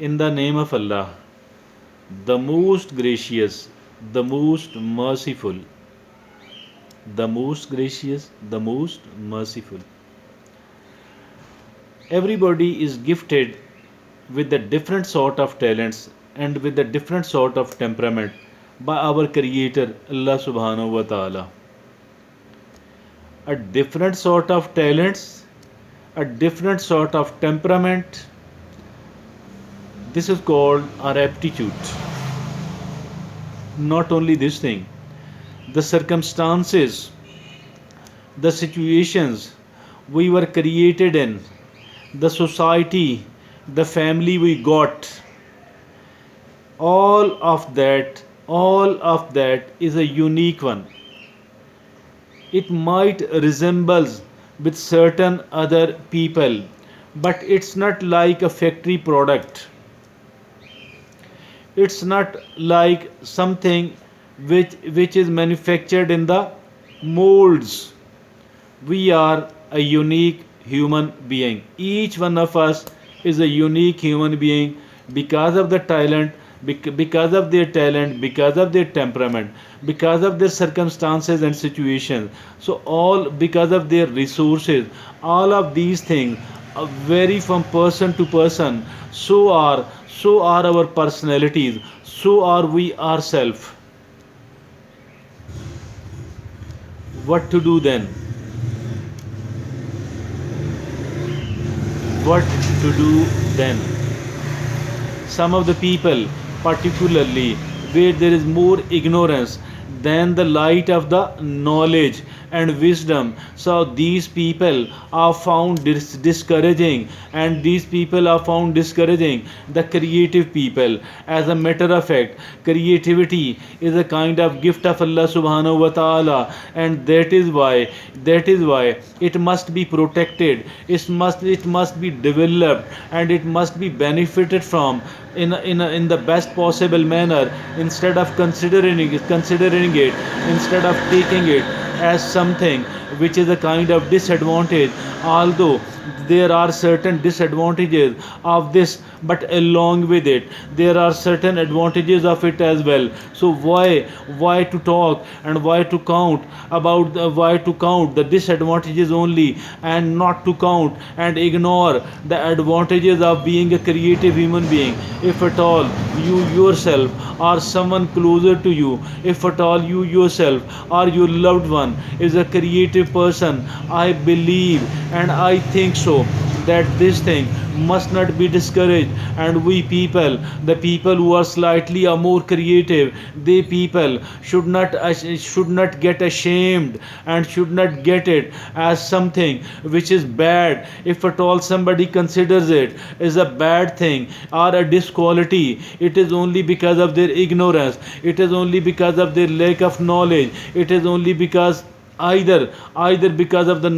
In the name of Allah, the most gracious, the most merciful, the most gracious, the most merciful. Everybody is gifted with a different sort of talents and with a different sort of temperament by our Creator Allah subhanahu wa ta'ala. A different sort of talents, a different sort of temperament. This is called our aptitude. Not only this thing, the circumstances, the situations we were created in, the society, the family we got, all of that is a unique one. It might resembles with certain other people, but it's not like a factory product. It's not like something which is manufactured in the molds. We are a unique human being. Each one of us is a unique human being because of the talent, because of their talent, because of their temperament, because of their circumstances and situations. So all because of their resources, all of these things vary from person to person. So are our personalities. So are we ourselves. What to do then? What to do then? Some of the people, particularly where there is more ignorance than the light of the knowledge and wisdom, so these people are found discouraging, and these people are found discouraging the creative people. As a matter of fact, creativity is a kind of gift of Allah subhanahu wa ta'ala, and that is why it must be protected, it must be developed, and it must be benefited from in the best possible manner, instead of considering it, instead of taking it as something which is a kind of disadvantage. Although there are certain disadvantages of this, but along with it there are certain advantages of it as well. So why to talk and why to count the disadvantages only, and not to count and ignore the advantages of being a creative human being? If at all you yourself or someone closer to you, if at all you yourself or your loved one is a creative person, I believe and I think so that this thing must not be discouraged. And we people, the people who are slightly or more creative, they people should not get ashamed, and should not get it as something which is bad. If at all somebody considers it as a bad thing or a disquality, it is only because of their ignorance, it is only because of their lack of knowledge, it is only because either because of the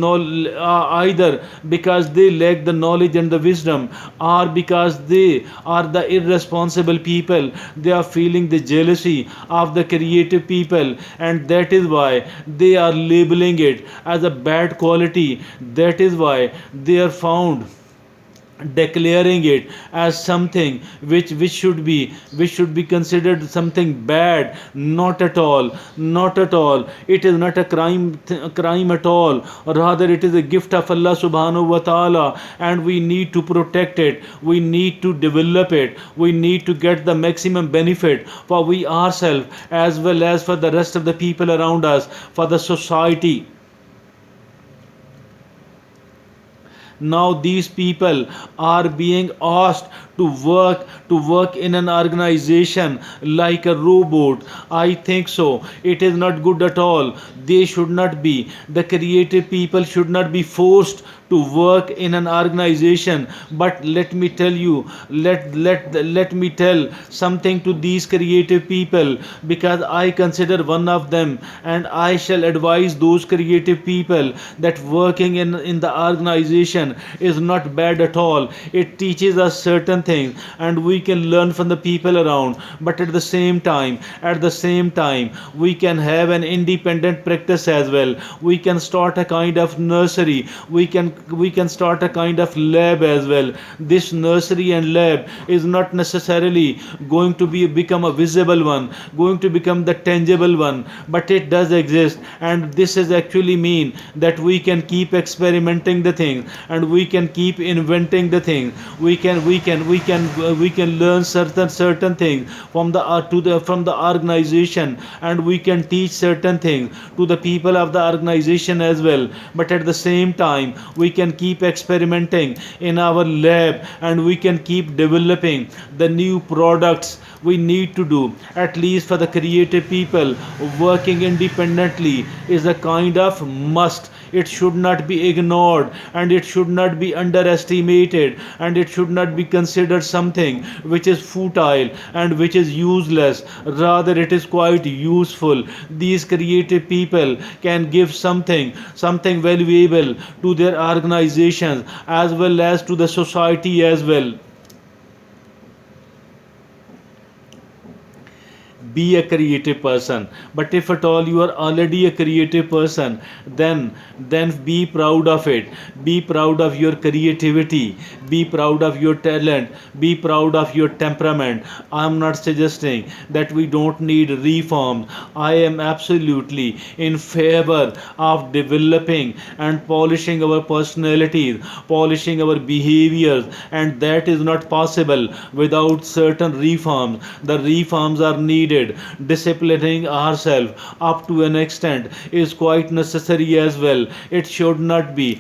either because they lack the knowledge and the wisdom, or because they are the irresponsible people, they are feeling the jealousy of the creative people, and that is why they are labeling it as a bad quality. That is why they are found declaring it as something which should be considered something bad. Not at all, not at all. It is not a crime at all. Rather, it is a gift of Allah subhanahu wa ta'ala, and we need to protect it, we need to develop it, we need to get the maximum benefit for we ourselves, as well as for the rest of the people around us, for the society. Now these people are being asked to work in an organization like a robot. I think so it is not good at all. They should not be, the creative people should not be forced to work in an organization. But let me tell you, let me tell something to these creative people, because I consider one of them, and I shall advise those creative people that working in the organization is not bad at all. It teaches us certain things, and we can learn from the people around. But at the same time we can have an independent practice as well. We can start a kind of nursery, we can start a kind of lab as well. This nursery and lab is not necessarily going to become a visible one, going to become the tangible one, but it does exist. And this is actually mean that we can keep experimenting the thing, and we can keep inventing the thing. We can learn certain things from the from the organization, and we can teach certain things to the people of the organization as well. But at the same time, we can keep experimenting in our lab, and we can keep developing the new products we need to do. At least for the creative people, working independently is a kind of must. It should not be ignored, and it should not be underestimated, and it should not be considered something which is futile and which is useless. Rather, it is quite useful. These creative people can give something valuable to their organizations as well as to the society as well. Be a creative person. But if at all you are already a creative person, then be proud of it. Be proud of your creativity, be proud of your talent, be proud of your temperament. I am not suggesting that we don't need reforms. I am absolutely in favor of developing and polishing our personalities, polishing our behaviors, and that is not possible without certain reforms. The reforms are needed. Disciplining ourselves up to an extent is quite necessary as well. It should not be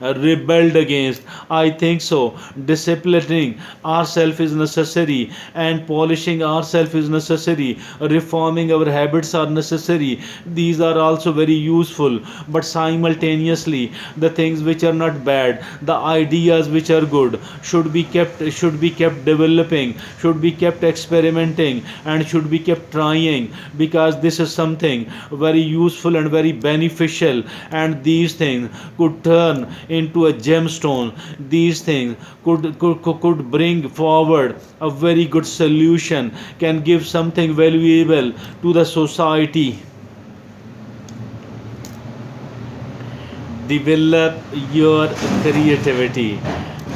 rebelled against. I think so. Disciplining ourselves is necessary, and polishing ourselves is necessary. Reforming our habits are necessary. These are also very useful. But simultaneously, the things which are not bad, the ideas which are good, should be kept developing, should be kept experimenting, and should be kept trying, because this is something very useful and very beneficial. And these things could turn into a gemstone. These things could bring forward a very good solution, can give something valuable to the society. Develop your creativity,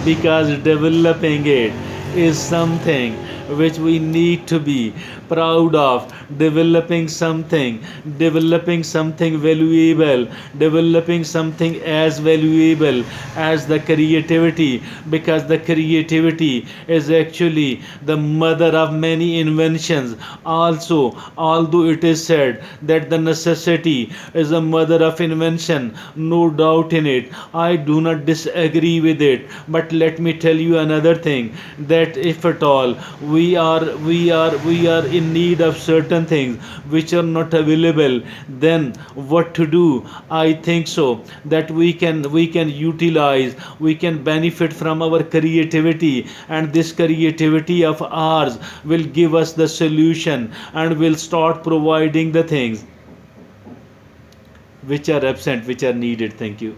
because developing it is something which we need to be proud of. Developing something valuable, developing something as valuable as the creativity, because the creativity is actually the mother of many inventions. Also, although it is said that the necessity is the mother of invention, no doubt in it, I do not disagree with it. But let me tell you another thing, that if at all we are in need of certain things which are not available, then what to do? I think so that we can utilize, we can benefit from our creativity, and this creativity of ours will give us the solution, and will start providing the things which are absent, which are needed. Thank you.